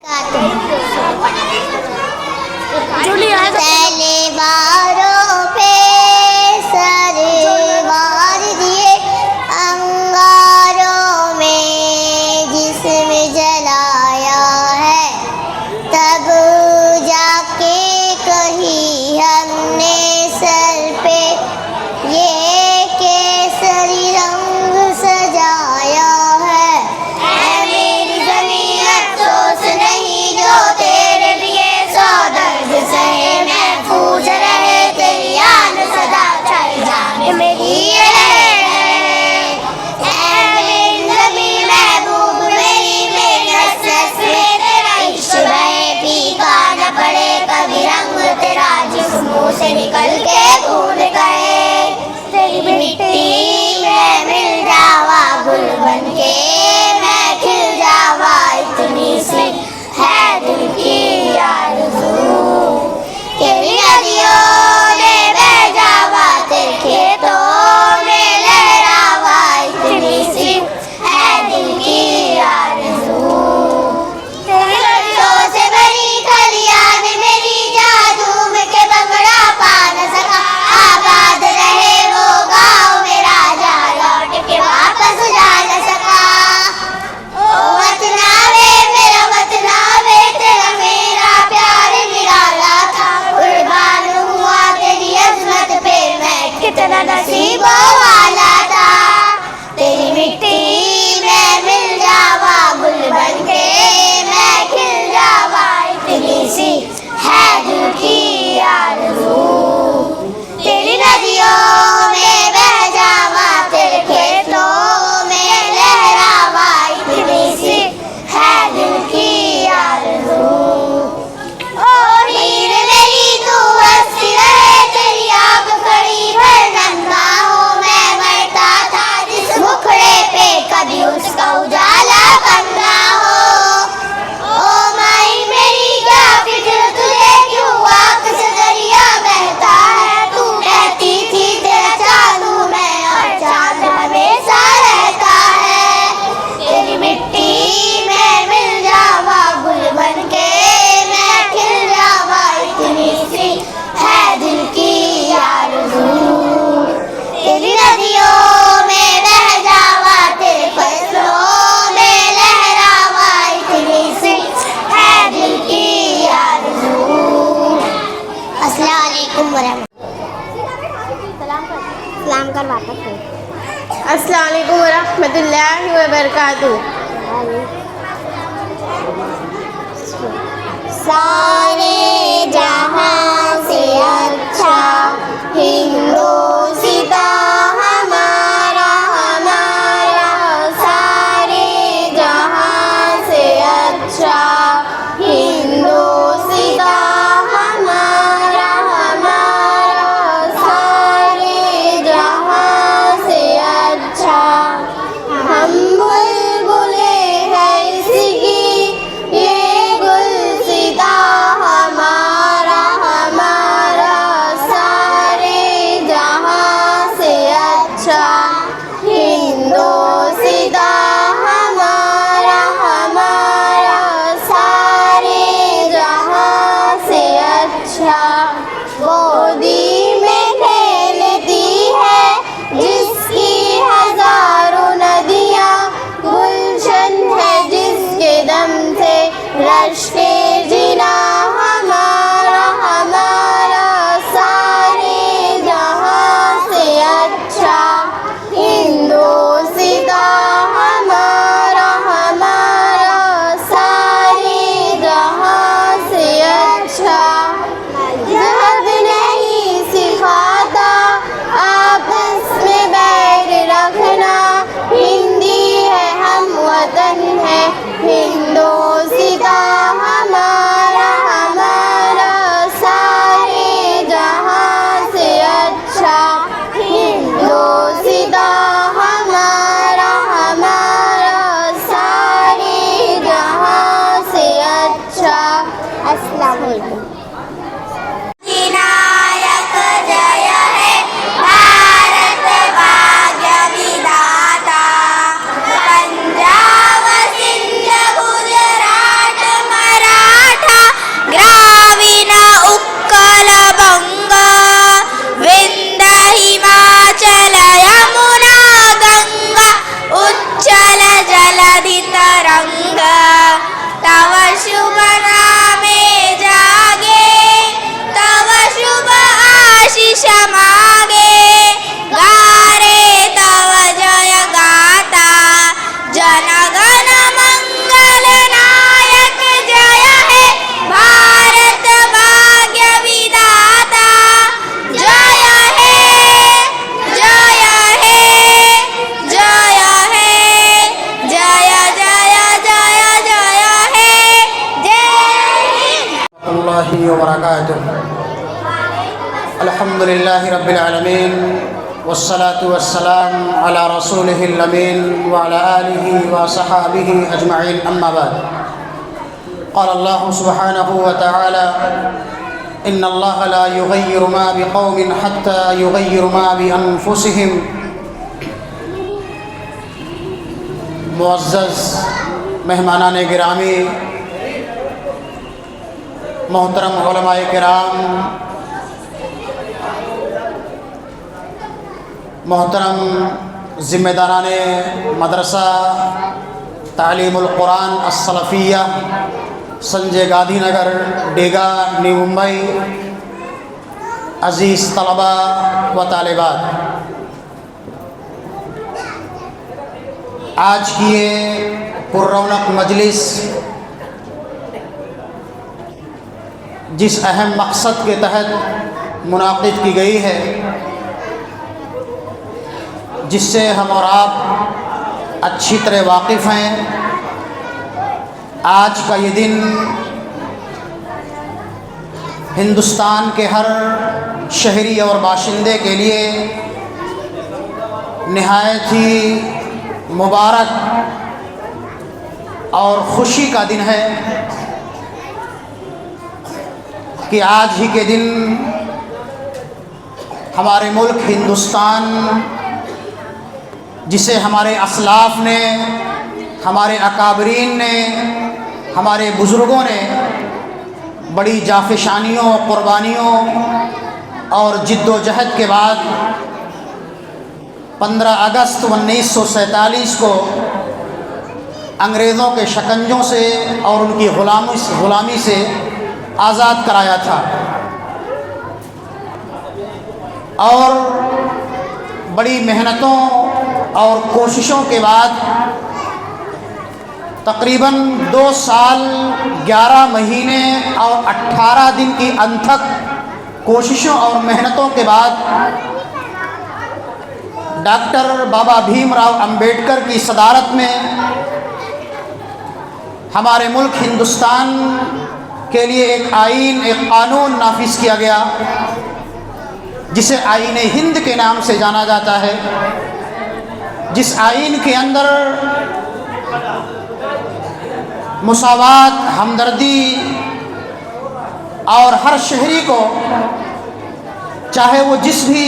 तलवारों पे सरवार दिए, अंगारों में जिस्म जलाया है, तब जाके कही हमने सर पे ये केसरी रंग सजाया है। ऐ मेरी ज़मीं अफ़सोस नहीं जो तेरे लिए सौ दर्द सहे, महफूज रहे तेरी याद सदा चाहे जाने मेरी ये रहे। ऐ मेरी ज़मीं महबूब मेरी, मेरी हसरत में तेरा इश्क रहे, फीका न पड़े कभी रंग तेरा जिस्मों से निकल के भूल गए। तेरी मिट्टी में मिल जावा गुल बन के, मैं खिल जावा इतनी सी है दिल की आरज़ू। तेरी नदियों में बह जावा तेरे खेतों में लहरावा इतनी सी है दिल की आरज़ू। तेरी नदियों से भरी खलियान मेरी जादू में के बंगड़ा पा न सका, आबाद रहे वो गाँव मेरा जा लौट के वापस जा न सका। ओ वतनावे मेरा वतनावे तेरा मेरा प्यार निराला था, कुर्बान हुआ तेरी अज़मत पे मैं कितना नसीबों वाला था। तेरी मिट्टी में मिल जावा गुल बन के, मैं खिल जावा इतनी सी है दिल की आरज़ू। तेरी नदियों में बह जावा तेरे खेतों में लहरावा इतनी सी है दिल की आरज़ू। ओ हीर मेरी तू हंसती रहे, तेरी आँख खड़ी भर नंगा हो मैं मरता था जिस मुखड़े पे कभी उसका उजाला बंदा हो। ओ माई मेरी क्या फिक्र तुझे क्यों आँख से दरिया बहता है, तू कहती थी तेरा चांदू मैं और चांद हमेशा रहता है। तेरी मिट्टी में मिल जावा गुल बन के, मैं खिल जावा इतनी सी है दिल की आरज़ू। तेरी नदियों में बह जावा तेरे फसलों में लहरावा इतनी सी है दिल की आरज़ू। अस्सलाम वालेकुम सलाम कर वापस। अस्सलाम वालेकुम वरहमतुल्लाहि वबरकातुहू। सारे जहां से अच्छा हिंदोस्तां हमारा हमारा, सारे जहां से अच्छा हिंदोस्तां हमारा हमारा, सारे जहां से अच्छा। हम बुलबुले हैं इसकी ये गुलसिता हमारा हमारा, सारे जहां से अच्छा हिंदोस्तां हमारा हमारा, सारे जहां से अच्छा। गोदी में खेलती है जिसकी हजारों नदियाँ, गुलशन है जिसके दम से रश्के जिना हमारा हमारा, सारे जहां से अच्छा हिंदोस्तां हमारा हमारा, सारे जहां से अच्छा। मज़हब नहीं सिखाता आपस में बैर रखना, हिंदी है हम वतन है हिंदोस्तां हमारा हमारा, सारे जहां से अच्छा हिंदोस्तां हमारा हमारा, सारे जहां से अच्छा। अस्सलाम वालेकुम। विनायक जय है भारत भाग्य विधाता, पंजाब सिंध गुजरात मर रहमतुल्लाहि व बरकातुहू। अल्हम्दुलिल्लाहि रब्बिल आलमीन वस्सलातु वस्सलाम अला रसूलिहिल अमीन व अला आलिहि व सहाबिहि अजमईन, अम्मा बाद। क़ाल अल्लाहु सुब्हानहु व तआला इन्नल्लाह ला युग़य्यिरु मा बिक़ौमिन हत्ता युग़य्यिरु मा बिअन्फुसिहिम। मुअज़्ज़ज़ मेहमानान गिरामी, मोहतरम उलमाए किराम, मोहतरम ज़िम्मेदारान मदरसा तालीमुल कुरान अस्सलफ़िया संजय गांधीनगर डेगा न्यू मुंबई, अज़ीज़ तलबा व तालिबात, आज की ये पुररौनक मजलिस जिस अहम मकसद के तहत मुनाक़िद की गई है, जिससे हम और आप अच्छी तरह वाकिफ़ हैं। आज का ये दिन हिंदुस्तान के हर शहरी और बाशिंदे के लिए निहायत ही मुबारक और ख़ुशी का दिन है कि आज ही के दिन हमारे मुल्क हिंदुस्तान, जिसे हमारे असलाफ ने, हमारे अकाबरीन ने, हमारे बुज़ुर्गों ने बड़ी जाफ़शानियों, क़ुरबानियों और जिद्दोजहद के बाद 15 अगस्त 1947 को अंग्रेज़ों के शिकंजों से और उनकी ग़ुलामी से आज़ाद कराया था। और बड़ी मेहनतों और कोशिशों के बाद तकरीबन 2 साल 11 महीने और 18 दिन की अनथक कोशिशों और मेहनतों के बाद डॉक्टर बाबा भीमराव अंबेडकर की सदारत में हमारे मुल्क हिंदुस्तान के लिए एक आईन, एक कानून नाफिज किया गया, जिसे आईन हिंद के नाम से जाना जाता है। जिस आईन के अंदर मुसावात, हमदर्दी और हर शहरी को, चाहे वो जिस भी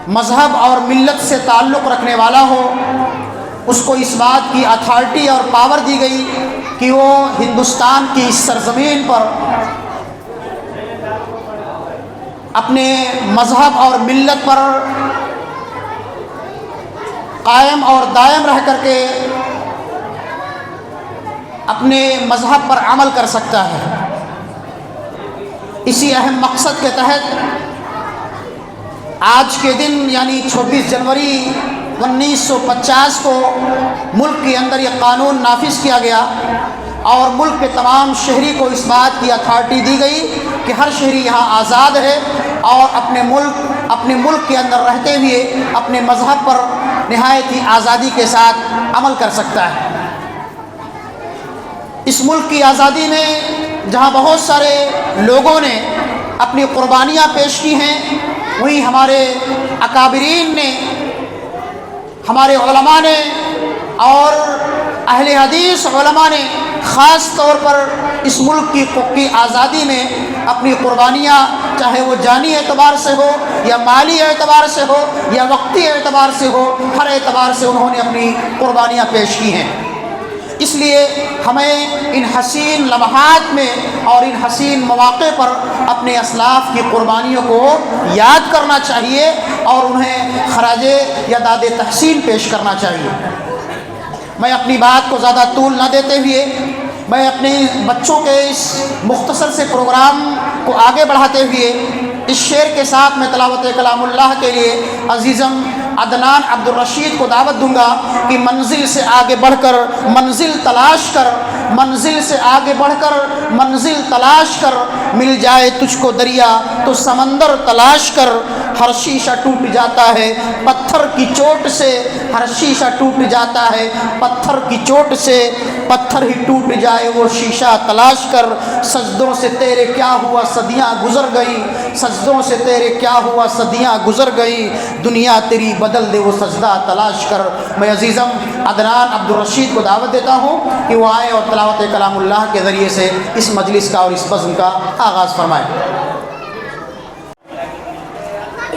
मज़हब और मिल्लत से ताल्लुक़ रखने वाला हो, उसको इस बात की अथॉरिटी और पावर दी गई कि वो हिंदुस्तान की इस सरज़मीन पर अपने मज़हब और मिल्लत पर कायम और दायम रह करके अपने मज़हब पर अमल कर सकता है। इसी अहम मकसद के तहत आज के दिन यानी 26 जनवरी 1950 को मुल्क के अंदर यह कानून नाफिज किया गया और मुल्क के तमाम शहरी को इस बात की अथॉरिटी दी गई कि हर शहरी यहाँ आज़ाद है और अपने मुल्क के अंदर रहते हुए अपने मज़हब पर निहायत ही आज़ादी के साथ अमल कर सकता है। इस मुल्क की आज़ादी में जहाँ बहुत सारे लोगों ने अपनी क़ुरबानियाँ पेश की हैं, वहीं हमारे अकाबरीन ने, हमारे उलमा ने और अहले हदीस उलमा ने ख़ास तौर पर इस मुल्क की आज़ादी में अपनी क़ुरबानियाँ, चाहे वो जानी एतबार से हो या माली एतबार से हो या वक्ती एतबार से हो, हर एतबार से उन्होंने अपनी क़ुरबानियाँ पेश की हैं। इसलिए हमें इन हसीन लम्हात में और इन हसीन मौक़े पर अपने असलाफ़ की क़ुरबानियों को याद करना चाहिए और उन्हें खराजे या दादे तहसीन पेश करना चाहिए। मैं अपनी बात को ज़्यादा तूल न देते हुए मैं अपने बच्चों के इस मुख्तसर से प्रोग्राम को आगे बढ़ाते हुए इस शेर के साथ मैं तलावत कलामुल्लाह के लिए अज़ीज़म अदनान अब्दुल रशीद को दावत दूंगा कि मंजिल से आगे बढ़कर मंजिल तलाश कर, मंजिल से आगे बढ़कर मंजिल तलाश कर, मिल जाए तुझको दरिया तो समंदर तलाश कर, हर शीशा टूट जाता है, पत्थर की चोट से हर शीशा टूट जाता है, पत्थर की चोट से पत्थर ही टूट जाए वो शीशा तलाश कर, सजदों से तेरे क्या हुआ सदियां गुजर गई, सजदों से तेरे क्या हुआ सदियां गुजर गई, दुनिया तेरी बदल दे वो सजदा तलाश कर। मैं अजीज़म अदनान अब्दुल रशीद को दावत देता हूँ कि वो आए और तिलावत कलामुल्लाह के ज़रिए से इस मजलिस का और इस बज़्म का आगाज़ फरमाएँ।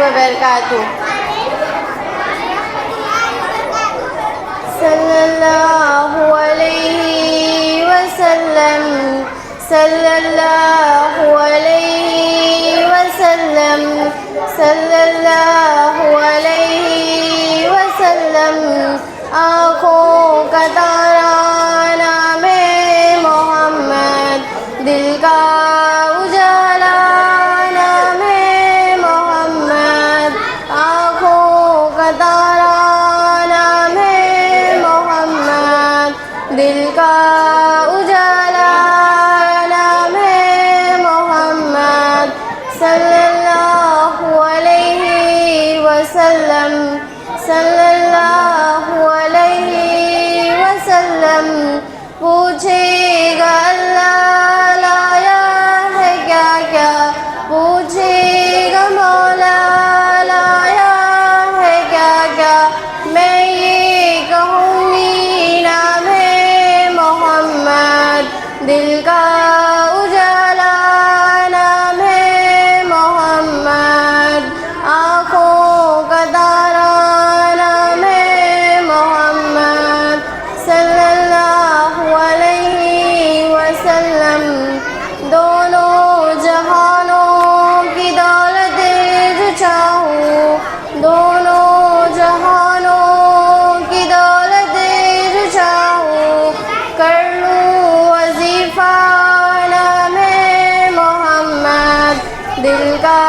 वबरकातुहू। सल्लल्लाहु अलैहि वसल्लम, सल्लल्लाहु अलैहि वसल्लम, सल्लल्लाहु अलैहि वसल्लम। आँखों का तारा नाम है मोहम्मद, दिल का उजाला नाम है मोहम्मद। आँखों का तारा नाम है मोहम्मद, दिल का उजाला नाम है मोहम्मद। सल्लल्लाहु अलैहि वसल्लम, सल्लल्लाहु अलैहि वसल्लम। पूछेगा अल्लाह लाया है क्या क्या, पूछेगा मौला लाया है क्या क्या। मैं ये कहूँगी नाम है मोहम्मद, दिल का उजाला नाम है मोहम्मद। आँखों का तारा नाम है मोहम्मद, सल्लल्लाहु अलैहि वसल्लम। दोनों जहानों की दौलत जो चाहूँ, दोनों जहानों की दौलत जो चाहूँ। कर लूँ वजीफ़ा नाम है मोहम्मद, दिल का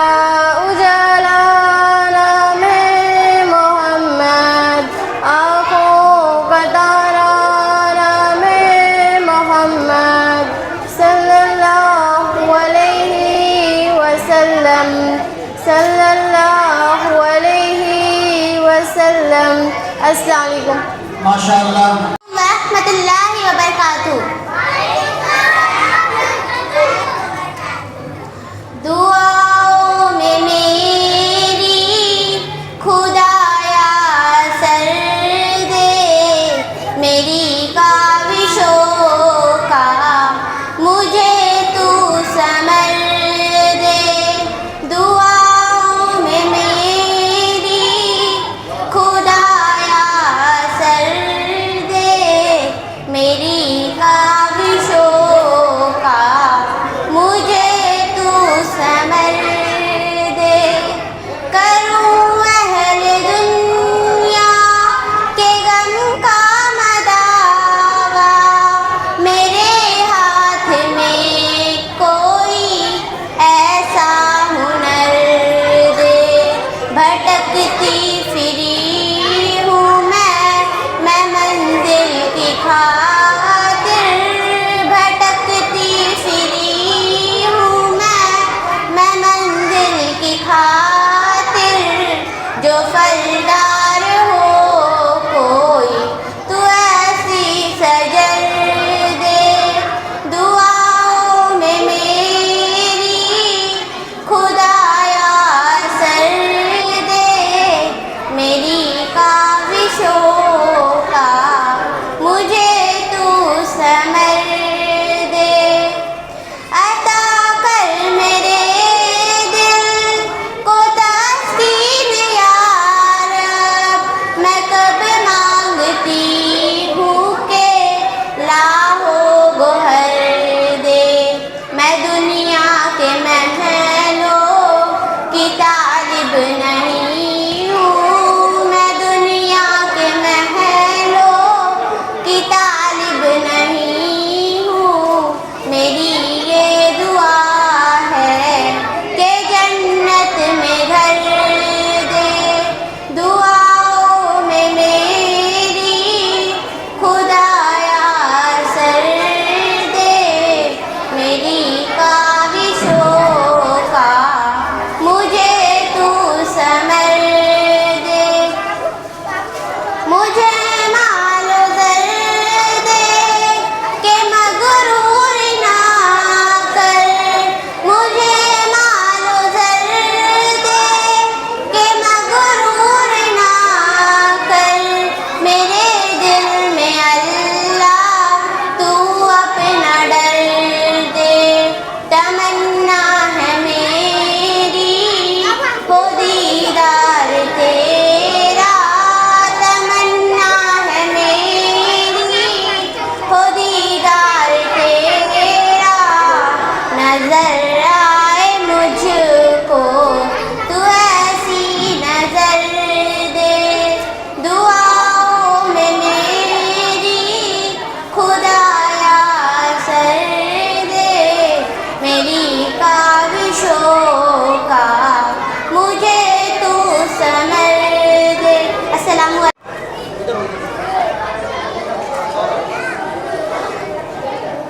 उजाला नाम है मोहम्मद। आँखों का तारा नाम है मोहम्मद, सल्लल्लाहु अलैहि वसल्लम, सल्लल्लाहु अलैहि वसल्लम। अस्सलाम वालेकुम माशाअल्लाह। रहमतुल्लाहि व बरकातुहू। दुआओं में मेरी खुदाया सर दे, मेरी काविशों का मुझे तू समर दे। दुआओं में मेरी खुदाया सर दे,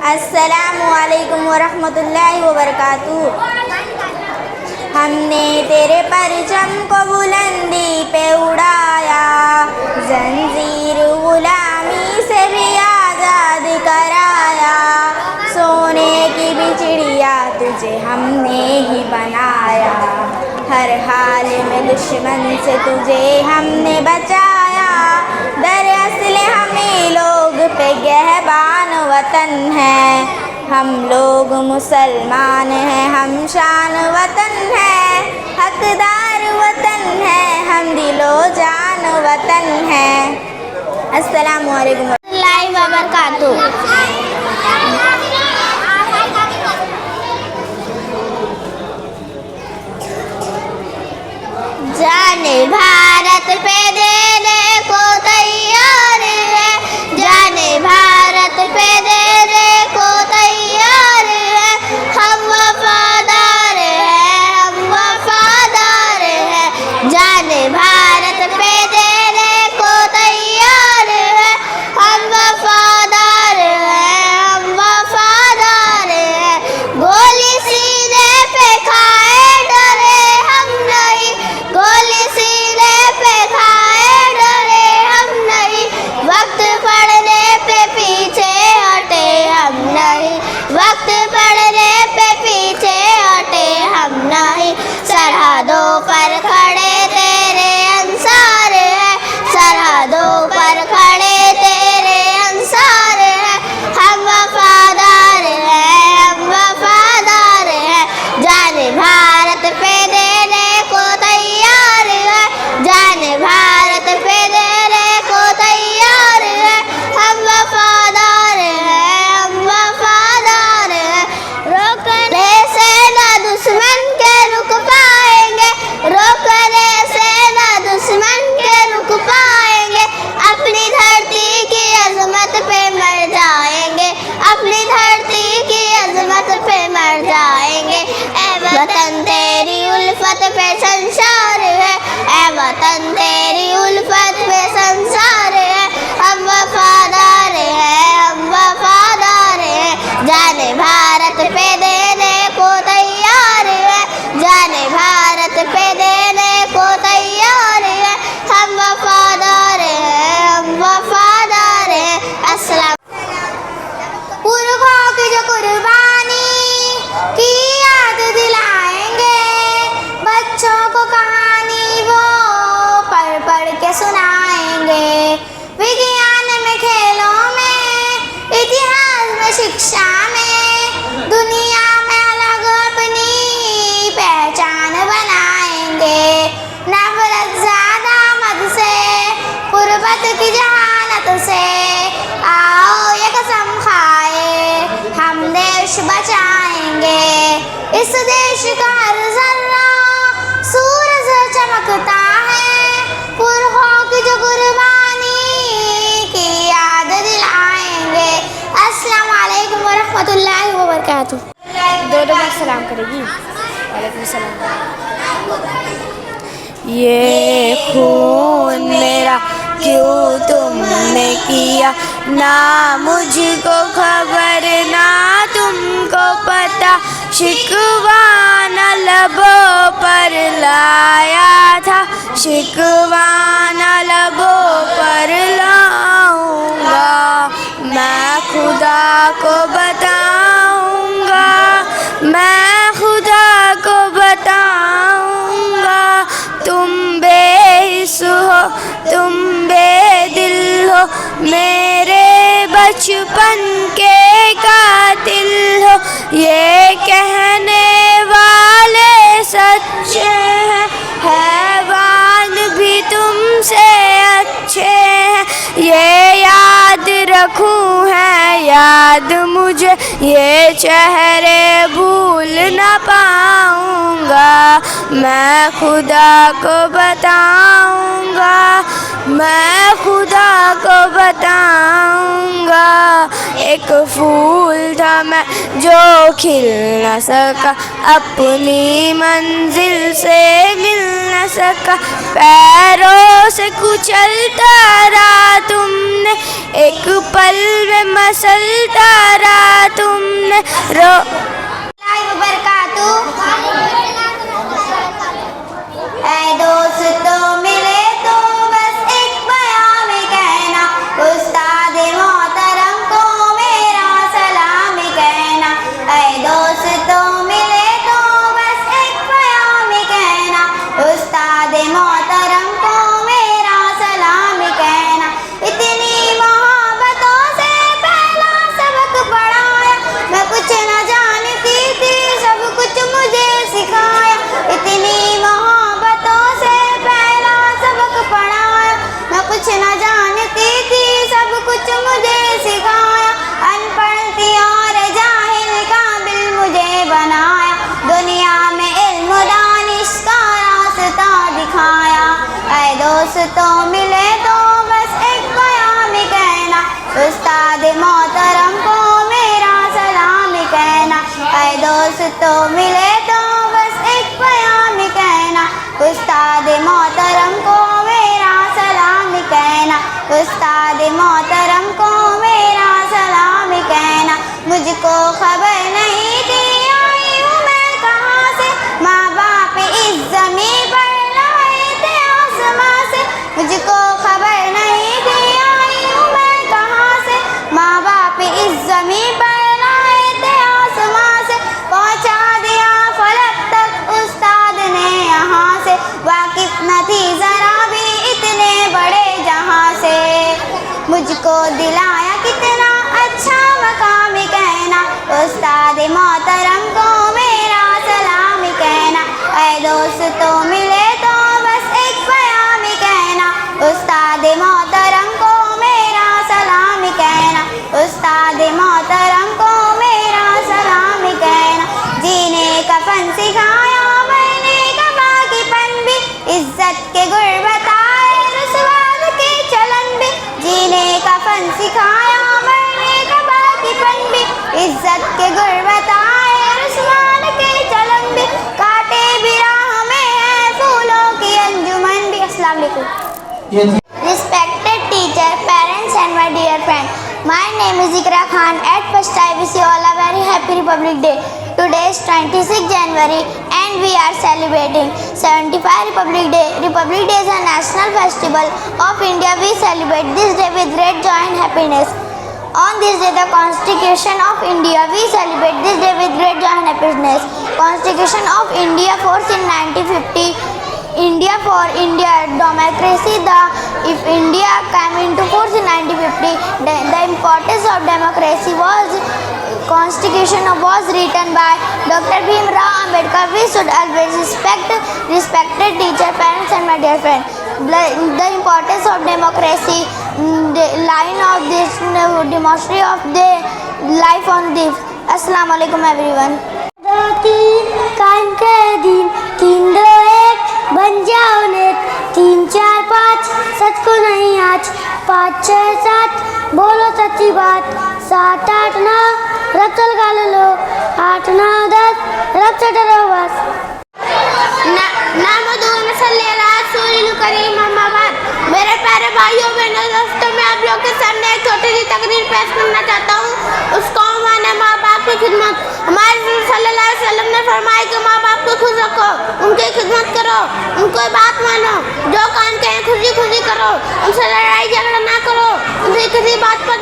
अस्सलामु अलैकुम वरहमतुल्लाहि वबरकातुहू। हमने तेरे परचम को बुलंदी पे उड़ाया, जंजीर गुलामी से भी आज़ाद कराया। सोने की बिचड़िया तुझे हमने ही बनाया, हर हाल में दुश्मन से तुझे हमने बचाया। दरअसल हमें लोग पे गहबान वतन है, हम लोग मुसलमान हैं, हम शान वतन है, हकदार वतन है, हम दिलो जान वतन है। अस्सलामु अलैकुम वरहमतुल्लाहि वबरकातुहू। जाने भारत पे देने को तैयार है, जाने भारत पे देने को तैयार है। हम वफादार हैं, हम वफादार हैं, जाने भारत पे देने को तैयार है। हम वफादार हैं, हम वफादार हैं, गोली सीने पे खाए डरे हम नहीं, गोली सीने पे खाए डरे हम नहीं। वक्त पड़ने पे पीछे हटे हम नहीं, वक्त पड़ने पे पीछे हटे हम नहीं। सरहदों पर खड़े तेरे अंसार है, सरहदों पर खड़े तेरे अंसार है। हम वफादार हैं, हम वफादार हैं, जाने भारत पे देने को तैयार है, जाने भारत पे देने को तैयार है। हम वफादार हैं, हम वफादार हैं, रोकने से ना दुश्मन के रुक पाएंगे, रोकने से ना दुश्मन के रुक पाएंगे। अपनी धरती की अजमत पे मर जाएंगे, अपनी धरती की अजमत पे मर जाएंगे। ऐ वतन तेरी उल्फत पे संसार है, ऐ वतन तेरी उल्फत पे संसार है। हम वफादार हैं, हम वफादार हैं, जाने भारत पे देने को तैयार है, जाने भारत पे देने को तैयार है। हम वफादार हैं, हम वफादार हैं। अस्सलाम। पुरखों की जो कुर्बानी की याद दिलाएंगे, बच्चों को कहानी वो पढ़ पढ़ के सुनाएंगे। विज्ञान में, खेलों में, इतिहास में, शिक्षा में, दुनिया में अलग अपनी पहचान बनाएंगे। नफरत ज़्यादा मत से, गुर्बत की जहानत से, आओ ये कसम खाए हम देश बचाएंगे। इस देश का हर जर्रा सूरज चमकता है, पुरखों की जो कुर्बानी की याद दिलाएंगे। अस्सलाम वालेकुम वरहमतुल्लाहि वबरकातुहू। दो बार सलाम करेगी। वालेकुम सलाम। ये खून मेरा क्यों तुमने किया, ना मुझको खबर ना तुमको पता। शिकवा न लबों पर लाया था, शिकवा न लबों पर लाऊंगा। मैं खुदा को बताऊंगा, मैं खुदा को बताऊंगा। तुम बेहिस हो, तुम बेदिल हो, मेरे बचपन के कातिल हो। ये कहने वाले सच्चे हैं, हैवान भी तुमसे अच्छे हैं। ये याद रखूं है याद मुझे, ये चेहरे भूल न पाऊंगा। मैं खुदा को बताऊंगा, मैं खुदा को बताऊंगा। एक फूल था मैं जो खिल न सका, अपनी मंजिल से मिल न सका। पैरों से कुचलता रहा तुमने, एक पल में मसलता रहा तुमने। में रो ऐ दोस्तों मिले तो बस एक बयान में कहना, उस्ताद मोहतरम को मेरा सलाम कहना। ऐ दोस्तों मिले तो बस एक बयान में कहना, उस्ताद मोहतरम को मेरा सलाम कहना। इतनी मोहब्बतों से पहला सबक पढ़ाया, मैं कुछ न जानती थी सब कुछ मुझे सिखाया। इतनी मोहब्बतों से पहला सबक पढ़ाया, मैं कुछ न जानती थी सब कुछ मुझे सिखाया। अनपढ़ थी और जाहिल काबिल मुझे बनाया, दुनिया में इल्म दानिश का रास्ता दिखाया। ऐ दोस्तों मिले तो बस एक बयान में कहना, उस्ताद मोहतरम को मेरा सलाम कहना। ऐ दोस्तों मिले तो बस एक बयान में कहना, उस्ताद मोहतरम को मेरा सलाम कहना। उस्ताद मोहतरम को मेरा सलाम कहना। मुझको खबर नहीं थी आई हूँ मैं कहाँ से, माँ बाप इस ज़मीन पर लाए थे आसमां से। मुझको खबर नहीं थी आई हूँ मैं कहाँ से, माँ बाप इस ज़मीन पर लाए थे आसमां से। पहुँचा दिया फलक तक उस्ताद ने यहाँ से, वाकिफ न थी ज़रा भी इतने बड़े जहाँ से। मुझको दिलाया कितना अच्छा मकाम कहना, उस्ताद मोहतरम को मेरा सलाम कहना। ऐ दोस्तों मिले तो बस एक बयान में कहना, उस्ताद मोहतरम को मेरा सलाम कहना। उस्ताद मोहतरम को मेरा सलाम कहना। जीने का फन सिखाया मैंने कबा की पन भी, इज्जत के गुर बताए रुसवाद के चलन भी। जीने का फन सिखाया मैंने कबा की पन भी, इज्जत के गुर बताए रुसवाद के चलन भी। काटे भी राह में है फूलों की अंजुमन भी। अस्सलाम वालेकुम। Respected teacher, parents and my dear friend, my name is Ikra Khan. At first I wish you all a very happy Republic Day. Today is 26 January and we are celebrating 75 Republic Day. Republic Day is a national festival of India. We celebrate this day with great joy and happiness. On this day, the Constitution of India, we celebrate this day with great joy and happiness. Constitution of India forced in 1950. India for India democracy. If India came into force in 1950, the importance of democracy was Constitution was written by Dr. Bhim Rao Ambedkar. We should always respected teacher, parents and my dear friend. The importance of democracy, the line of this democracy of the life on this. Assalamu alaikum everyone. कायम के दिन 3, 2, 1 बन जाओ नेत। 3, 4, 5 सच को नहीं आज। 5, 6, 7 बोलो सच्ची बात। 7, 8, 9 रब चल गा लो। 8, 9, 10 रब से डरो बस। मेरे प्यारे भाइयों बहनों दोस्तों, मैं आप लोग के सामने एक छोटी सी तकरीर पेश करना चाहता हूँ। उसको माने माँ बाप की खिदमत। हमारे रसूल सल्लल्लाहु अलैहि वसल्लम ने फरमाया कि माँ बाप को खुश रखो, उनकी खिदमत करो, उनको बात मानो, जो काम कहें खुशी खुशी करो, उनसे लड़ाई झगड़ा ना करो, उनसे किसी बात पर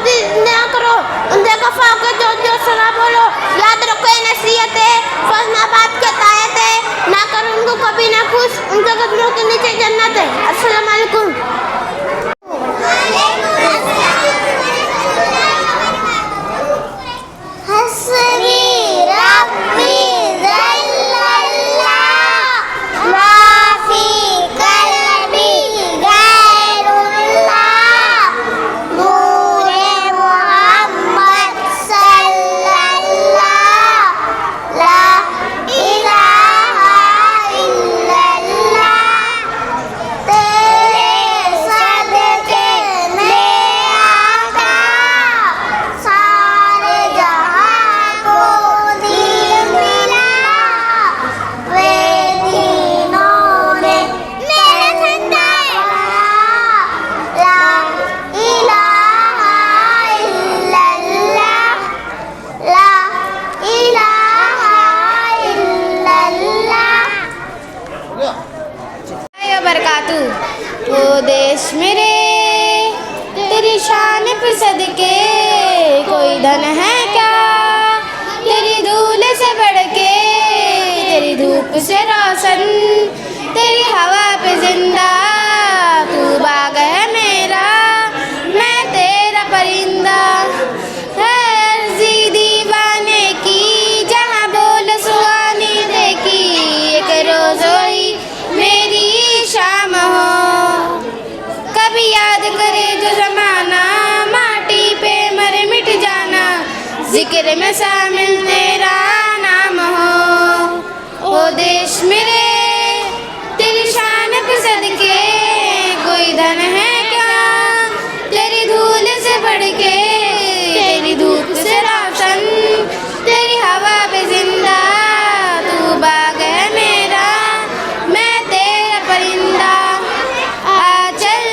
ना करो, उनसे खफा होकर जो जो सुना बोलो। याद रखो ये नसीहत है, फर्ज माँ बाप की अतायत है, ना करो उनको कभी ना खुश, उनके कदमों के नीचे जन्नत है। अस्सलाम वालेकुम। तेरी शान पे सदके कोई धन है क्या, तेरी धूल से बढ़ के, तेरी धूप से रोशन, तेरी हवा पे जिंदा, तू बाग है मेरा, मैं तेरा परिंदा। है अर्जी दीवाने की जहाँ बोल सुहानी देखी, एक रोज़ोई मेरी शाम हो। कभी याद करे जो जमाना, माटी पे मर मिट जाना, जिक्र में शामिल तेरा नाम हो। ओ देश मेरे तेरी शान पे सदके कोई धन है क्या, तेरी धूल से बढ़ के, तेरी धूप से रोशन, तेरी हवा पे जिंदा, तू बाग है मेरा, मैं तेरा परिंदा। आ चल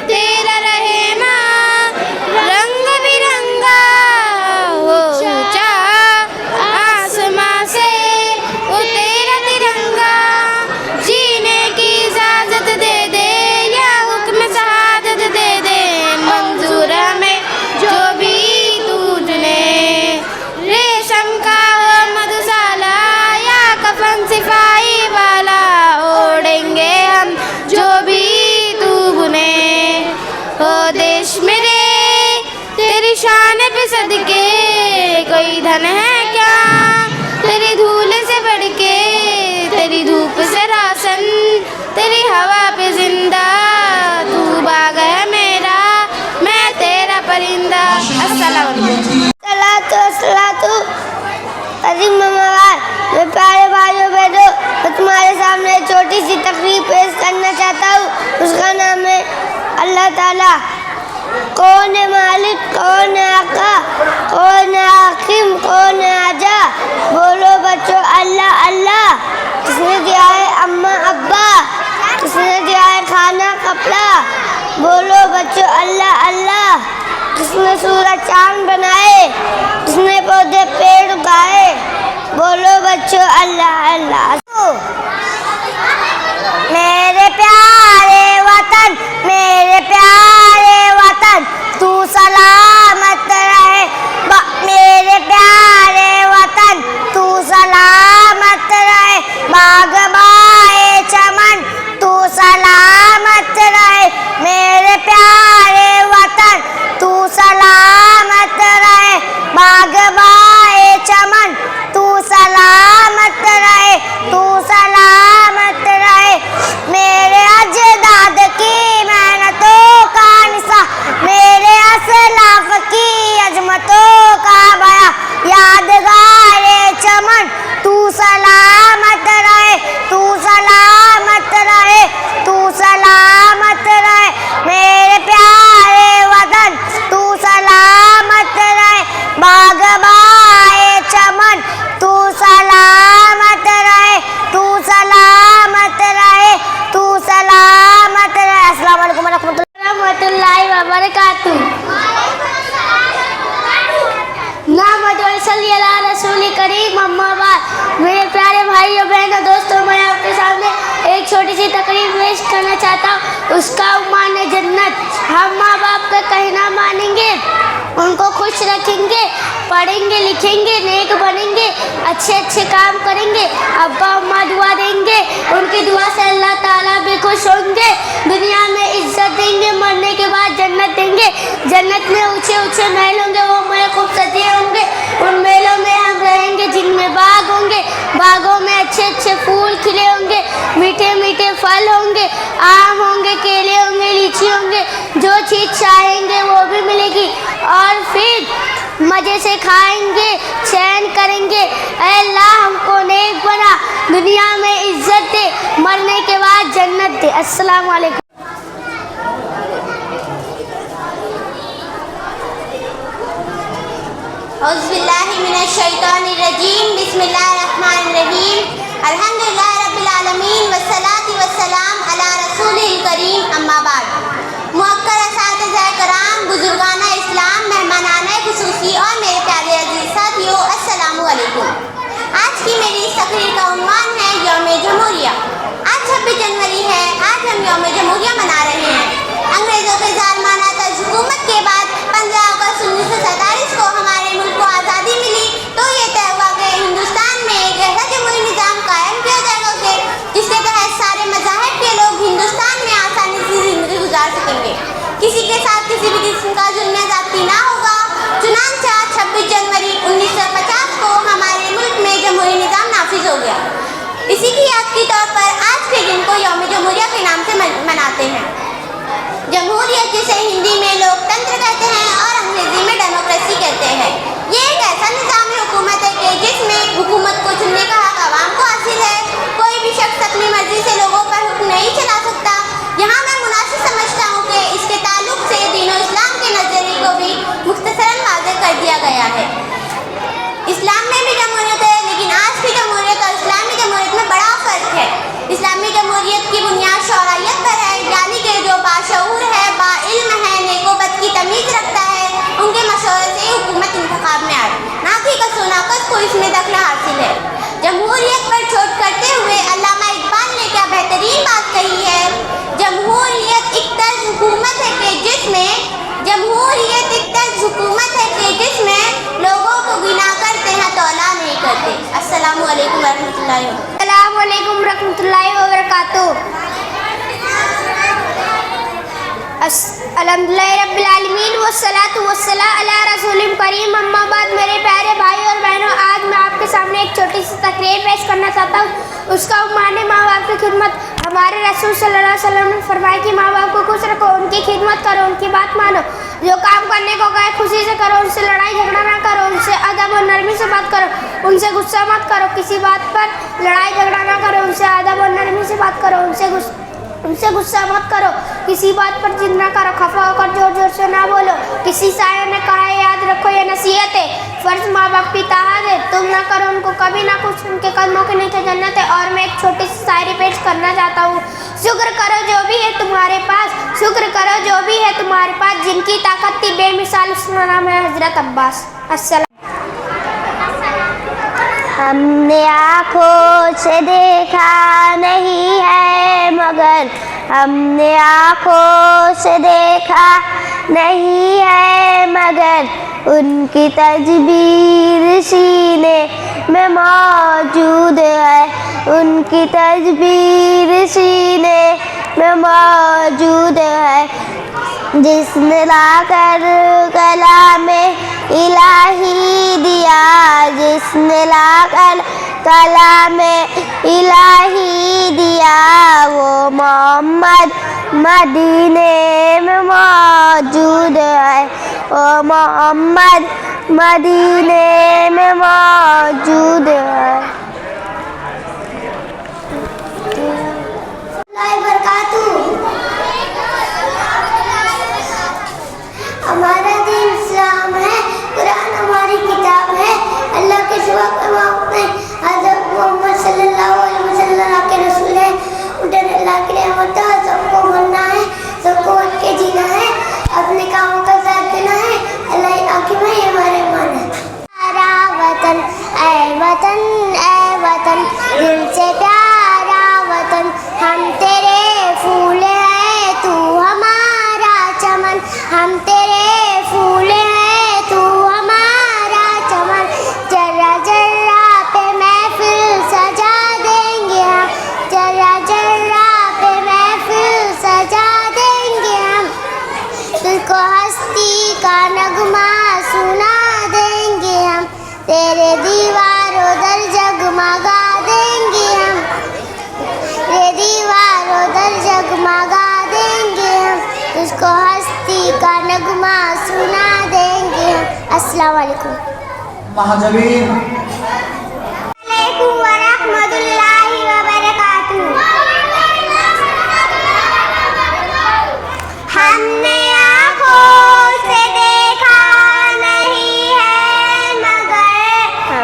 तेरा रहे माँ रंग बिरंगा, वो ऊंचा आसमां से वो तेरा तिरंगा, जीने की इजाजत दे दे या हुक्म शहादत दे दे, मंजूर हमें जो भी तू चुने, रेशम का हो मधुशाला या कफन सिपाही वाला, ओढ़ेंगे हम जो भी तू बुने। ओ देश मेरे तेरी शान पे सदके कोई धन है क्या, तेरी धूल से बढ़ के, तेरी धूप से रोशन, तेरी हवा पे जिंदा, तू बाग है मेरा, मैं तेरा परिंदा। अस्सलाम वालेकुम। सलातु अजीम मवाद। मैं प्यारे भाइयों बहनों, मैं तुम्हारे सामने एक छोटी सी तकरीर पेश करना चाहता हूँ। उसका नाम है अल्लाह ताला। कौन है मालिक, कौन है आका, कौन है हाकिम, कौन है आजा, बोलो बच्चों अल्लाह अल्लाह। किसने दिया है अम्मा अब्बा, किसने दिया है खाना कपड़ा, बोलो बच्चों अल्लाह अल्लाह। किसने सूरज चांद बनाए, किसने पौधे पेड़ उगाए, बोलो बच्चों अल्लाह अल्लाह। मेरे प्यारे वतन, मेरे प्यारे वतन, तू सलामत रहे, मेरे प्यारे वतन, तू सलामत रहे, बाग बाए चमन, तू सलामत रहे, मेरे प्यारे वतन, तू सलामत रहे, बाग बाए चमन, तू सलामत रहे, तू सलामत रहे, मेरे अजदाद की मेहनतों का निशा, मेरे असलाफ की अजमतों का बया, यादगारे चमन, तू सलामत रहे, तू सलामत रहे, तू सलामत रहे, मेरे प्यारे वतन, तू सलामत रहे, बाग बाए चमन, तू सलामत रहे, तू सलामत रहे, तू सलामत रहे। अस्सलाम वालेकुम रहमतुल्लाहि व बरकातुहू। रसूल करीम अम्मा बाद। मेरे प्यारे भाइयों बहनों दोस्तों, मैं आपके सामने एक छोटी सी तकरीर पेश करना चाहता हूँ। उसका उम्मान है जन्नत। हम माँ बाप का कहना मानेंगे, उनको खुश रखेंगे, पढ़ेंगे लिखेंगे, नेक बनेंगे, अच्छे अच्छे काम करेंगे, अब्बा अम्मा दुआ देंगे, उनकी दुआ से अल्लाह ताला भी खुश होंगे, दुनिया में इज्जत देंगे, मरने के बाद जन्नत देंगे। जन्नत में ऊंचे ऊंचे महल होंगे, वो महल खूब सजे होंगे, उन महलों में हम रहेंगे जिनमें बाग होंगे, बागों में अच्छे अच्छे फूल खिले होंगे, मीठे मीठे फल होंगे, आम होंगे, केले होंगे, लीची होंगे, जो चीज़ चाहेंगे वो भी मिलेगी, और फिर मज़े से खाएंगे, चैन करेंगे। ऐ अल्लाह हमको नेक बना, दुनिया में इज्जत दे, मरने के बाद जन्नत दे। अस्सलाम वालेकुम। औज़ुबिल्लाहि मिनश्शैतानिर्रजीम, बिस्मिल्लाहिर्रहमानिर्रहीम, अल्हम्दुलिल्लाहि रब्बिल आलमीन, वस्सलातु वस्सलाम अला रसूलिल करीम, अम्मा बाद। मुअक्कर असातिज़ाए कराम, बुजुर्गाना इस्लाम, मेहमानाने खुसूसी और मेरे प्यारे अजीज साथियों, अस्सलामु अलैकुम। आज की मेरी इस तकरीर का उन्वान है यौम-ए जमहूरिया। आज 26 जनवरी है। आज हम यौम-ए जमहूरिया मना रहे हैं। अंग्रेज़ों के ज़ालिमाना तर्ज हुकूमत जिसे हिंदी में लोकतंत्र कहते हैं और अंग्रेजी में डेमोक्रेसी कहते हैं। ये एक ऐसा निज़ामी हुकूमत है कि जिसमें हुकूमत को चुनने का हक आवाम को हासिल है। कोई भी शख्स अपनी मर्जी से लोगों पर हुक्म नहीं चला सकता। यहाँ मैं मुनासिब समझता हूँ कि इसके ताल्लुक से दीन और इस्लाम के नज़रिए को भी मुख्तसरन वाज़ेह कर दिया गया है। इस्लाम में भी जमहूरियत है, लेकिन आज की जमहूरियत और इस्लामी जमहूरियत में बड़ा फ़र्क है। इस्लामी जमहूरियत की बुनियाद शौरायत पर है, यानी कि जो बाशऊर है, बाइल्म है, नेकोबत की तमीज़ रखता है, उनके मशवरे से हुकूमत इंतखाब में आए, ना कि कसोनाकस को इसमें दखल हासिल है। जमहूरियत पर चोट करते हुए अल्लामा इकबाल ने क्या बेहतरीन बात कही है। जमहूरियत एक तर्ज हुकूमत है कि जिसमें लोगों को गिना करते हैं, तौला नहीं करते। अस्सलामु अलैकुम रहमतुल्लाहि व बरकातुहू। अल्हम्दुलिल्लाहि रब्बिल आलमीन वस्सलातु वस्सलामु अला रसूलिल करीम। अम्मा बाद, मेरे प्यारे भाई और बहनों, आज मैं आपके सामने एक छोटी सी तकरीर पेश करना चाहता हूँ। उसका माने माँ बाप की खिदमत। हमारे रसूल सल्लल्लाहु अलैहि वसल्लम ने फरमाया कि माँ बाप को खुश रखो, उनकी खिदमत करो, उनकी बात मानो, जो काम करने को कहे खुशी से करो, उनसे लड़ाई झगड़ा ना करो, उनसे अदब और नरमी से बात करो, उनसे गुस्सा मत करो, किसी बात पर लड़ाई झगड़ा ना करो, उनसे अदब और नरमी से बात करो, उनसे गुस्सा मत करो, किसी बात पर जिद ना करो, खफा होकर जोर जोर से ना बोलो। किसी शायर ने कहा है, याद रखो ये नसीहत है, फर्ज माँ बाप की ताहत है, तुम ना करो उनको कभी ना कुछ, उनके कदमों के नीचे जन्नत है। और मैं एक छोटी सी शायरी पेश करना चाहता हूँ। शुक्र करो जो भी है तुम्हारे पास, शुक्र करो जो भी है तुम्हारे पास, जिनकी ताकत थी बेमिसाल, उसका नाम है हजरत अब्बास। अस्सलाम। हमने आँखों से देखा नहीं है मगर, हमने आँखों से देखा नहीं है मगर, उनकी तस्वीर सीने में मौजूद है, उनकी तस्वीर सीने में मौजूद है। जिसने लाकर कलामे इलाही दिया, जिसने लाकर कलामे इलाही दिया, वो मोहम्मद मदीने में मौजूद है, वो मोहम्मद मदीने में मौजूद है। हमारा दीन इस्लाम है, कुरान हमारी किताब है, अल्लाह के सिवा कोई माबूद नहीं, हज़रत मोहम्मद सल्लल्लाहु अलैहि वसल्लम के रसूल है, उनके अल्लाह की रहमत है, सबको मरना है, सबको हट के जीना है, अपने कामों का साथ देना है, अल्लाह आखिर में ये हमारे मान है। प्यारा वतन ऐ वतन, ऐ वतन, दिल से प्यारा वतन, हम तेरे फूल है तू हमारा चमन, हम तेरे फूल है तू हमारा चमन, जर्रा जर्रा पे महफिल सजा देंगे हम, जर्रा जर्रा पे महफिल सजा देंगे हम, तुझको हस्ती का नगमा सुना देंगे हम, तेरे दीवारों दर जगमगा देंगे हम, तेरे दीवारों दर जगमगा देंगे हम, तुझको हस्ती का नगमा सुना देंगे हम। अस्सलाम वालेकुम। महाजबीन व रहमतुल्लाहि व बरकातुहू। हमने आँखों से देखा नहीं है मगर,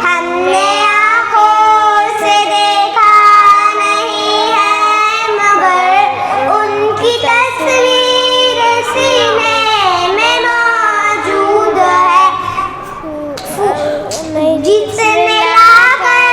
हमने आँखों से देखा नहीं है मगर, उनकी तस्वीर सीने में मौजूद है, जिसने लाकर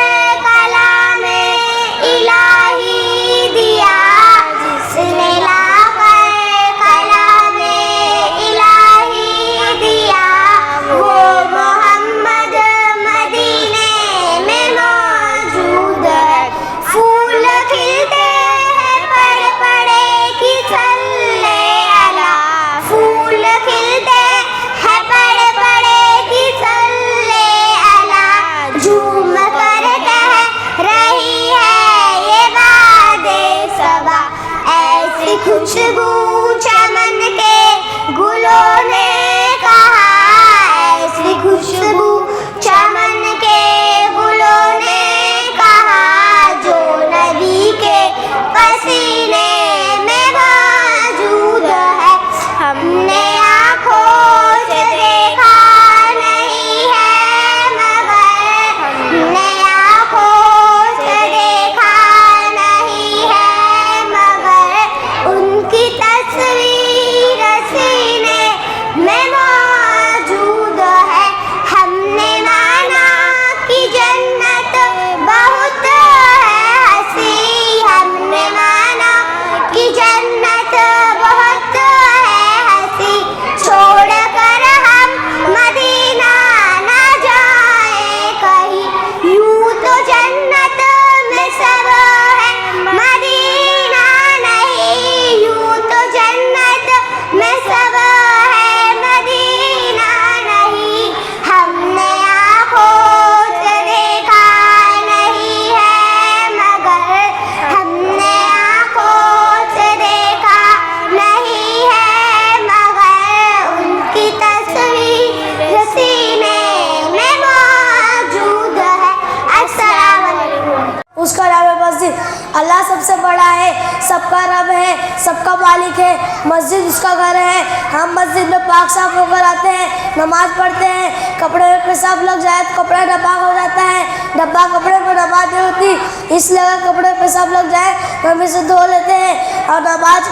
अल्लाह सबसे बड़ा है, सबका रब है, सबका मालिक है, मस्जिद उसका घर है। हम मस्जिद में पाक साफ होकर आते हैं, नमाज पढ़ते हैं। कपड़े में पेशाब लग जाए तो कपड़ा डब्बा हो जाता है, डब्बा कपड़े पर नमाज नहीं होती, इसलिए अगर कपड़े में पेशाब लग जाए तो हम इसे धो लेते हैं और नमाज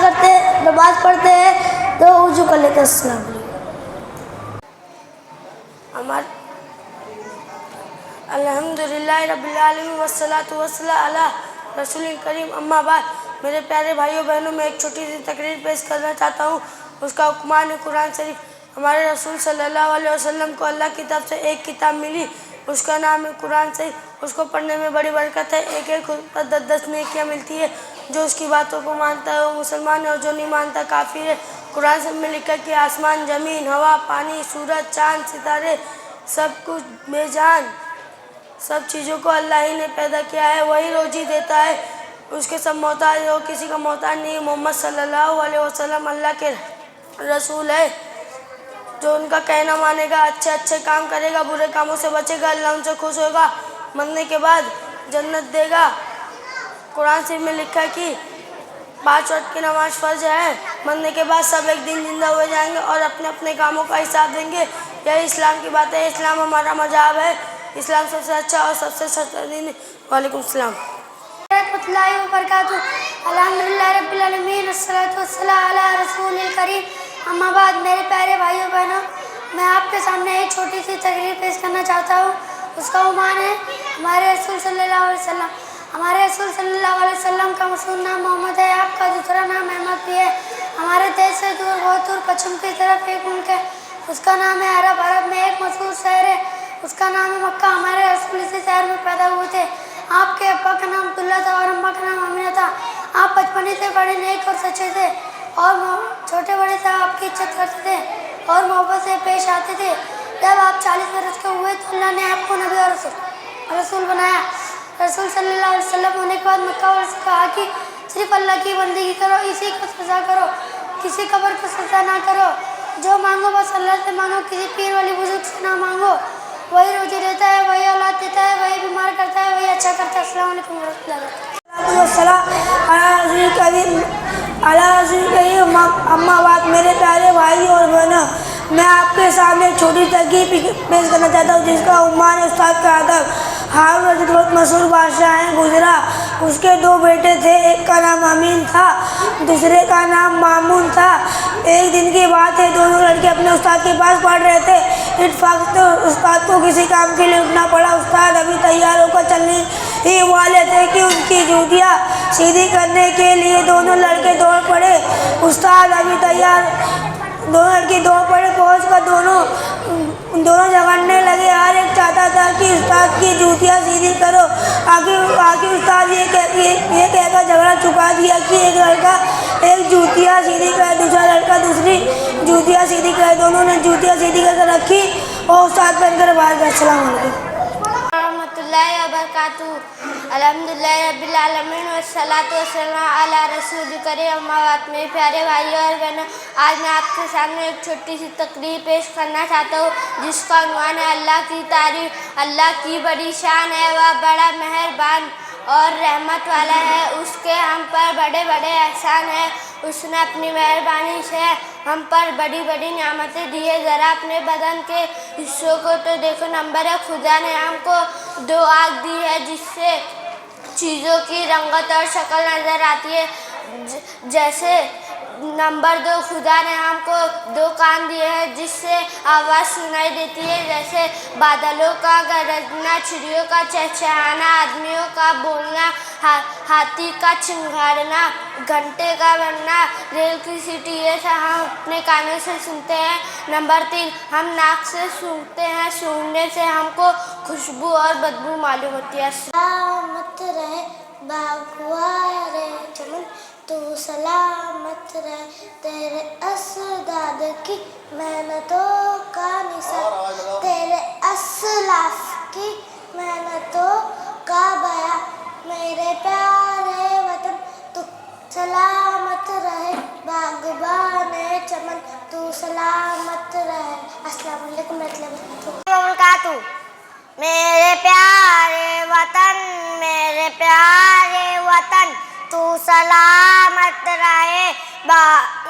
पढ़ते हैं तो वुजू कर लेते हैं। अस्सलाम वालेकुम। अल्हम्दुलिल्लाह रब्बिल आलमीन वस्सलातु वस्सलामु अला रसूलिल करीम, अम्मा बाद। मेरे प्यारे भाइयों बहनों, मैं एक छोटी सी तकरीर पेश करना चाहता हूँ। उसका उकमान है कुरान शरीफ। हमारे रसूल सल्लल्लाहु अलैहि वसल्लम को अल्लाह की तरफ से एक किताब मिली, उसका नाम है कुरान शरीफ। उसको पढ़ने में बड़ी बरकत है। एक एक पर 10-10 नेकियाँ मिलती है। जो उसकी बातों को मानता है वो मुसलमान है और जो नहीं मानता काफिर है। कुरान शरीफ में लिखा कि आसमान, ज़मीन, हवा, पानी, सूरज, चाँद, सितारे, सब कुछ बेजान, सब चीज़ों को अल्लाह ही ने पैदा किया है। वही रोजी देता है, उसके सब मोहताज हो, किसी का मोहताज नहीं। मोहम्मद सल्लल्लाहु अलैहि वसल्लम अल्लाह के रसूल है। जो उनका कहना मानेगा, अच्छे अच्छे काम करेगा, बुरे कामों से बचेगा, अल्लाह उनसे खुश होगा, मरने के बाद जन्नत देगा। कुरान शरीफ में लिखा है कि 5 वक्त की नमाज फ़र्ज है। मरने के बाद सब एक दिन जिंदा हुए जाएंगे और अपने अपने कामों का हिसाब देंगे। यही इस्लाम की बात है। इस्लाम हमारा मज़हब है। इस्लाम सबसे अच्छा और सबसे सच्चा दीन है। वालेकुम सलाम रहमतुल्लाहि व बरकातहू। अल्हम्दुलिल्लाह रब्बिल आलमीन वस्सलातु वस्सलामु अला रसूलिल करीम, अम्मा बाद। मेरे प्यारे भाइयों बहनों, मैं आपके सामने एक छोटी सी तकरीर पेश करना चाहता हूँ। उसका उन्वान है हमारे रसूल सल्लल्लाहु अलैहि वसल्लम। हमारे रसूल सल्लल्लाहु अलैहि वसल्लम का मशहूर नाम मोहम्मद है। आपका दूसरा नाम अहमद भी है। हमारे देश से दूर, बहुत दूर पश्चिम की तरफ एक मुल्क है, उसका नाम है अरब। अरब में एक मशहूर शहर है, उसका नाम है मक्का। हमारे रसूल इसी शहर में पैदा हुए थे। आपके अब्बा का नाम अब्दुल्ला था और अम्मा का नाम अमीना था। आप बचपन से बड़े नेक और सच्चे थे और छोटे बड़े से आपकी इज्जत करते थे और मोहब्बत से पेश आते थे। जब आप 40 बरस के हुए तो अल्लाह ने आपको नबी और रसूल बनाया। रसूल सल्लल्लाहु अलैहि वसल्लम होने के बाद मक्का वालों से कहा कि सिर्फ अल्लाह की बंदगी करो, इसी को सजा करो, किसी कब्र को सजा ना करो। जो मांगो बस अल्लाह से मांगो, किसी पीर वाली बुजुर्ग से ना मांगो। वही रोजी देता है, वही औलाद देता है, वही बीमार करता है, वही अच्छा करता है। अस्सलाम वालेकुम रहमतुल्लाहि व बरकातहू। अम्मा बात। मेरे प्यारे भाई और बहनों, मैं आपके सामने एक छोटी तकरीर पेश करना चाहता हूँ जिसका उम्मान है उस्ताद का अदब। हारून रशीद बहुत मशहूर बादशाह हैं, गुजरा। उसके 2 बेटे थे, एक का नाम अमीन था, दूसरे का नाम मामून था। एक दिन की बात है, दोनों लड़के अपने उस्ताद के पास पढ़ रहे थे। इत्तेफाक से उस्ताद को किसी काम के लिए उठना पड़ा। उस्ताद अभी तैयार होकर चलने ही वाले थे कि उनकी जूतियाँ सीधी करने के लिए दोनों लड़के दौड़ पड़े। उस्ताद अभी तैयार, दोनों लड़के दौड़ पड़े। पहुँच कर दोनों झगड़ने लगे। हर एक चाहता था कि उस्ताद की जूतियाँ सीधी करो। आगे उस्ताद ये कहकर झगड़ा चुका दिया कि एक लड़का एक जूतियाँ सीधी करे, दूसरा लड़का दूसरी जूतियाँ सीधी करे। दोनों ने जूतियाँ सीधी करके रखी और उस्ताद पहनकर बाहर गए। अस्सलाम वालेकुम रहमतुल्लाहि व बरकातहू। अल्हम्दुलिल्लाह रब्बिल आलमीन वस्सलातु वस्सलामु अला रसूलिल करीम, अम्मा बाद। मेरे प्यारे भाइयों और बहनों, आज मैं आपके सामने एक छोटी सी तकरीर पेश करना चाहता हूँ जिसका उन्वान है अल्लाह की तारीफ। अल्लाह की बड़ी शान है, वह बड़ा मेहरबान और रहमत वाला है। उसके हम पर बड़े बड़े एहसान हैं। उसने अपनी मेहरबानी से हम पर बड़ी बड़ी नियामतें दी है। ज़रा अपने बदन के हिस्सों को तो देखो। नंबर है, खुदा ने हमको 2 आँख दी है जिससे चीज़ों की रंगत और शक्ल नज़र आती है। जैसे नंबर 2, खुदा ने हमको 2 कान दिए हैं जिससे आवाज़ सुनाई देती है, जैसे बादलों का गरजना, चिड़ियों का चहचहाना, आदमियों का बोलना, हाथी का चिंगारना, घंटे का बजना, रेल की सीटी। ये सब हम अपने कानों से सुनते हैं। नंबर 3, हम नाक से सूंघते हैं। सूंघने से हमको खुशबू और बदबू मालूम होती है। सलामत रहे बागवारे चमन, तू सलामत रहे, तेरे असदाद की मेहनतों का निशान, तेरे असलाफ की मेहनतों का बया। मेरे प्यारे वतन तू सलामत रहे, बागबाने चमन तू सलामत रहे। अस्सलाम वालेकुम रहमतुल्लाहि। मेरे प्यारे वतन, मेरे प्यारे वतन तू सलामत रहे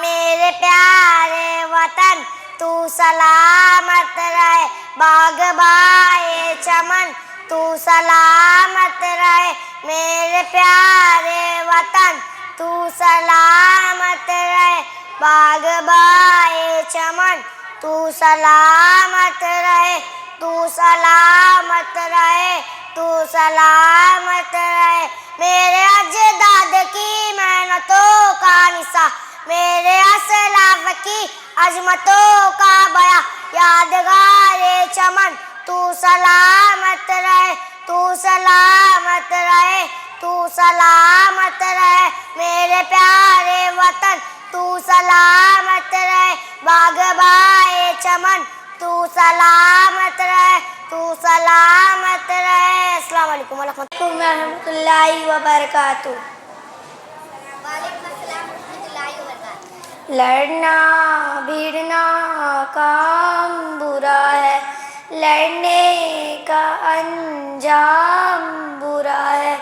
मेरे प्यारे वतन, तू सलामत रहे बाग बाए चमन, तू सलामत रहे मेरे प्यारे वतन, तू सलामत रहे बाग बाए चमन, तू सलामत रहे, तू सलामत रहे, तू सलामत रहे मेरे अजदाद की मेहनतों का निशा, मेरे असलाफ की अजमतों का बया यादगार चमन, तू सलामत रहे, तू सलामत रहे, तू सलामत रहे मेरे प्यारे वतन, तू सलामत रहे बाग बाए चमन, तू सलामत रहे, तू सलामत रहे। अस्सलाम वालेकुम रहमतुल्लाहि व बरकातुहू। लड़ना भिड़ना काम बुरा है, लड़ने का अंजाम बुरा है,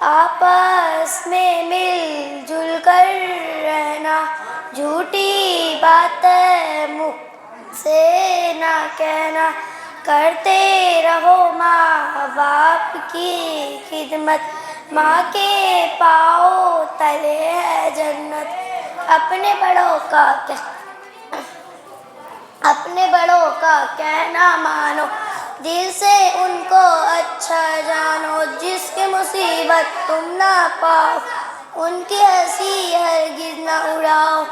आपस में मिलजुल कर रहना, झूठी बातें मुँह से ना कहना, करते रहो माँ बाप की खिदमत, माँ के पाँव तले है जन्नत, अपने बड़ों का कहना मानो, दिल से उनको अच्छा जानो, जिसकी मुसीबत तुम ना पाओ, उनकी हंसी हरगिज़ ना उड़ाओ,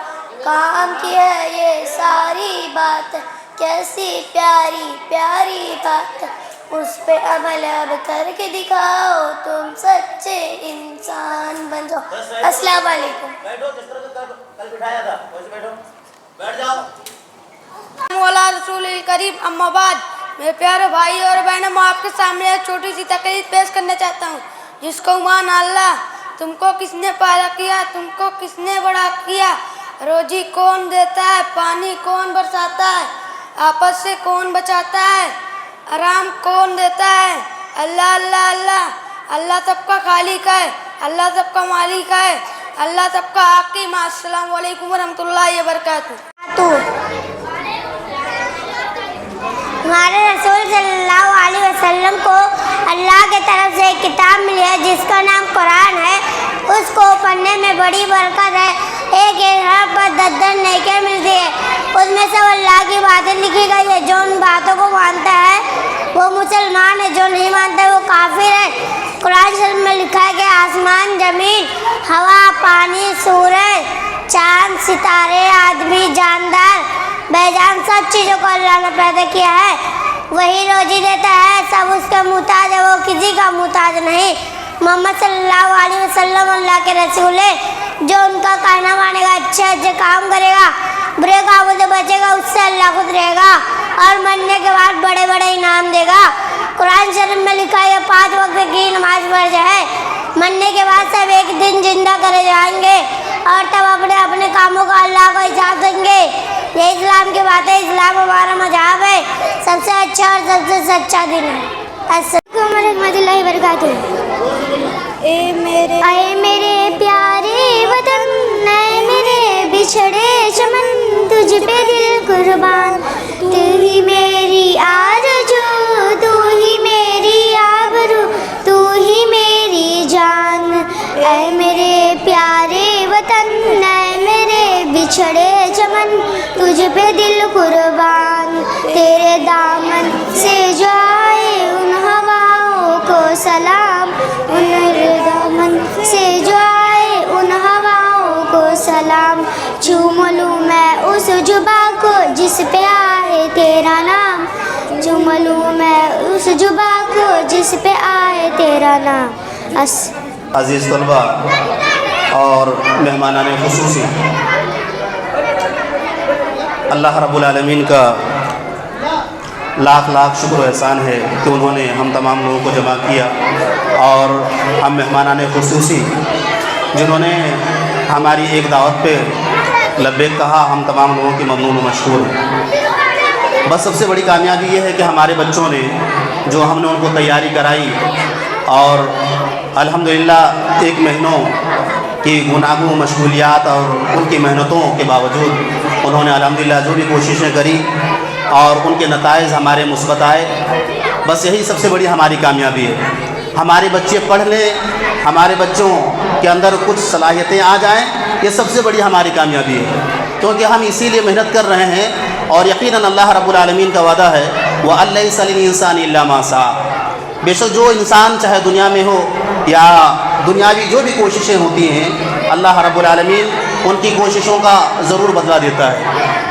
काम की है ये सारी बात, कैसी प्यारी प्यारी बात, उस पे अमल अब करके दिखाओ, तुम सच्चे इंसान बन जाओ। अस्सलाम वालेकुम। बैठो, जिस तरह से कल बिठाया था वैसे बैठो, बैठ जाओ। मौला रसूल करीम अम्माबाद, मेरे प्यारे भाई और बहनों, मैं आपके सामने एक छोटी सी तकरीर पेश करना चाहता हूँ, जिसको मान अल्लाह, तुमको किसने पैदा किया, तुमको किसने बड़ा किया, रोजी कौन देता है, पानी कौन बरसाता है, आपस से कौन बचाता है, आराम कौन देता है, अल्लाह अल्लाह अल्लाह। अल्लाह सबका खालिक है, अल्लाह सबका मालिक है, अल्लाह सबका हाकिम। अस्सलाम वालेकुम रहमतुल्लाहि व बरकातुहू। हमारे रसूल सल्लल्लाहु अलैहि वसल्लम को अल्लाह की तरफ से एक किताब मिली है जिसका नाम कुरान है, उसको पढ़ने में बड़ी बरकत है, एक हर्फ पर 10 नेकियां मिलती है, उसमें सब अल्लाह की बातें लिखी गई है, जो उन बातों को मानता है वो मुसलमान है, जो नहीं मानता है वो काफिर है। कुरान शरीफ में लिखा है कि आसमान, ज़मीन, हवा, पानी, सूरज, चाँद, सितारे, आदमी, जानदार, बेजान सब चीज़ों को अल्लाह ने पैदा किया है, वही रोजी देता है, सब उसके मुताज है, वो किसी का मुताज नहीं। मोहम्मद सल्लल्लाहु अलैहि वसल्लम अल्लाह के रसूल है, जो उनका कहना मानेगा, अच्छे अच्छे काम करेगा, बुरे कामों से बचेगा, उससे अल्लाह खुद रहेगा और मरने के बाद बड़े बड़े इनाम देगा। कुरान शरीफ में लिखा है 5 वक्त की नमाज फर्ज है, मरने के बाद सब एक दिन जिंदा करे जाएंगे और तब अपने अपने कामों का अल्लाह को हिसाब देंगे। ये इस्लाम की बात है, इस्लाम हमारा मज़हब है, सबसे अच्छा और सबसे सच्चा दिन है। अस्सलाम वालेकुम रहमतुल्लाहि व बरकातुहू। आए मेरे प्यारे वतन, नए मेरे बिछड़े चमन, तुझ पे दिल कुर्बान, तू ही मेरी आरज़ू, तू ही मेरी आबरू, तू ही मेरी जान। ऐ मेरे प्यारे वतन, नए मेरे बिछड़े चमन, तुझ पे दिल कुर्बान, तेरे दामन से जो आए उन हवाओं को सलाम, उन दामन से जो आए उन हवाओं को सलाम, चूम लूँ मैं उस जुबा को जिस पे आए तेरा नाम, चूम लूँ मैं उस जुबा को जिस पे आए तेरा नाम। अज़ीज़ तलबा और मेहमानाने खुसूसी, अल्लाह रब्बुल आलमीन का लाख लाख शुक्र एहसान है कि उन्होंने हम तमाम लोगों को जमा किया, और हम मेहमानाने खुसूसी जिन्होंने हमारी एक दावत पे लब्बैक कहा, हम तमाम लोगों की ममनून व मशकूर हैं। बस सबसे बड़ी कामयाबी ये है कि हमारे बच्चों ने, जो हमने उनको तैयारी कराई और अल्हम्दुलिल्लाह 1 महीनों की गुनागू मशगूलियात और उनकी मेहनतों के बावजूद उन्होंने अल्हम्दुलिल्लाह जो भी कोशिशें करी और उनके नताइज हमारे मुस्बत आए। बस यही सबसे बड़ी हमारी कामयाबी है। हमारे बच्चे पढ़ लें, हमारे बच्चों के अंदर कुछ सलाहियतें आ जाएं, ये सबसे बड़ी हमारी कामयाबी है, क्योंकि हम इसीलिए मेहनत कर रहे हैं। और यकीनन अल्लाह रब्बुल आलमीन का वादा है वह लैसा लिल इंसानि इल्ला मा सा। बेशक जो इंसान चाहे दुनिया में हो या दुनियावी जो भी कोशिशें होती हैं, अल्लाह रब्बुल आलमीन उनकी कोशिशों का ज़रूर बदला देता है।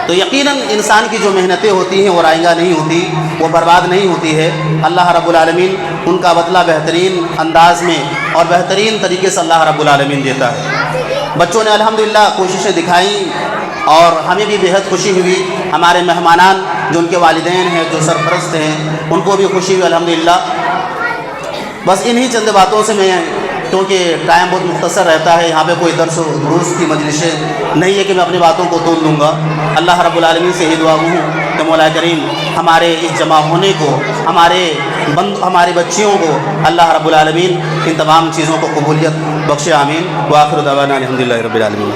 तो यकीनन इंसान की जो मेहनतें होती हैं वो रायंगा नहीं होती, वो बर्बाद नहीं होती है। अल्लाह रब्बुल आलमीन उनका बदला बेहतरीन अंदाज में और बेहतरीन तरीके से अल्लाह रब्बुल आलमीन देता है। बच्चों ने अल्हम्दुलिल्लाह कोशिशें दिखाई और हमें भी बेहद खुशी हुई। हमारे मेहमानान जो उनके वालिदैन हैं, जो सरपरस्त हैं, उनको भी खुशी हुई अल्हम्दुलिल्लाह। बस इन्हीं चंद बातों से मैं, क्योंकि टाइम बहुत मुख्तसर रहता है, यहाँ पे कोई दर्स व दुरूस की मजलिसें नहीं है कि मैं अपनी बातों को तोल दूँगा। अल्लाह रब्बुल आलमीन से ही दुआ हूँ कि मौला करीम हमारे इस जमा होने को, हमारे बच्चियों को अल्लाह रब्बुल आलमीन इन तमाम चीज़ों को कबूलियत बख्शे। आमीन। व आखिर दवाना अल्हम्दुलिल्लाहि रब्बिल आलमीन।